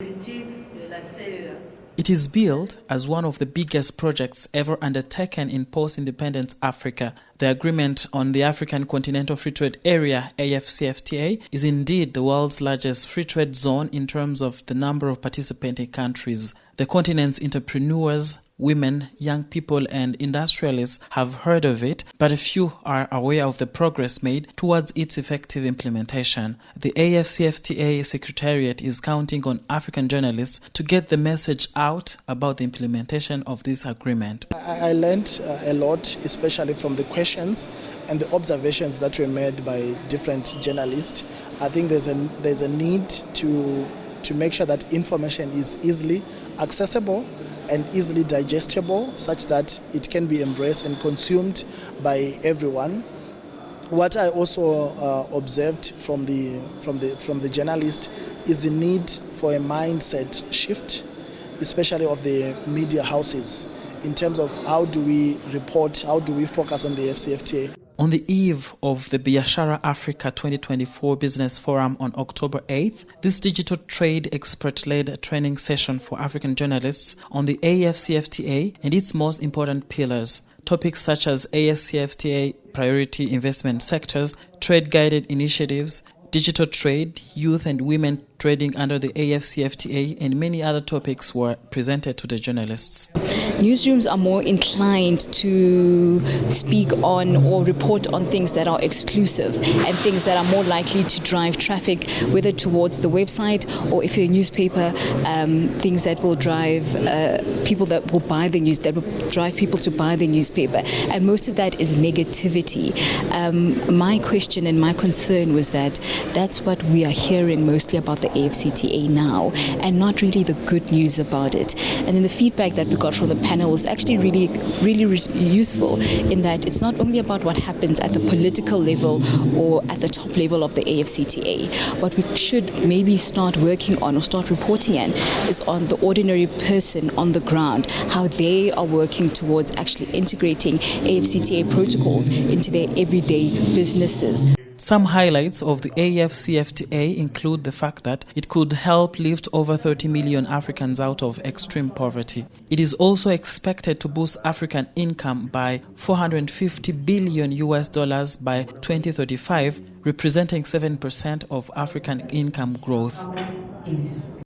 It is billed as one of the biggest projects ever undertaken in post-independence Africa. The agreement on the African Continental Free Trade Area, AfCFTA, is indeed the world's largest free trade zone in terms of the number of participating countries. The continent's entrepreneurs, women, young people and industrialists have heard of it, but a few are aware of the progress made towards its effective implementation. The AfCFTA secretariat is counting on African journalists to get the message out about the implementation of this agreement. I learned a lot, especially from the questions and the observations that were made by different journalists. I think there's a need to make sure that information is easily accessible and easily digestible, such that it can be embraced and consumed by everyone. What I also observed from the journalist is the need for a mindset shift, especially of the media houses, in terms of how do we report, how do we focus on the AfCFTA. On the eve of the Biashara Africa 2024 Business Forum on October 8th, this digital trade expert led a training session for African journalists on the AfCFTA and its most important pillars. Topics such as AfCFTA priority investment sectors, trade-guided initiatives, digital trade, youth and women trading under the AfCFTA, and many other topics were presented to the journalists. Newsrooms are more inclined to speak on or report on things that are exclusive and things that are more likely to drive traffic, whether towards the website or, if you're a newspaper, things that will drive people that will buy the news, that will drive people to buy the newspaper. And most of that is negativity. My question and my concern was that that's what we are hearing mostly about the AfCFTA now, and not really the good news about it. And then the feedback that we got from the panel was actually really useful, in that it's not only about what happens at the political level or at the top level of the AfCFTA. What we should maybe start working on or start reporting on is on the ordinary person on the ground, how they are working towards actually integrating AfCFTA protocols into their everyday businesses. Some highlights of the AfCFTA include the fact that it could help lift over 30 million Africans out of extreme poverty. It is also expected to boost African income by $450 billion by 2035, representing 7% of African income growth.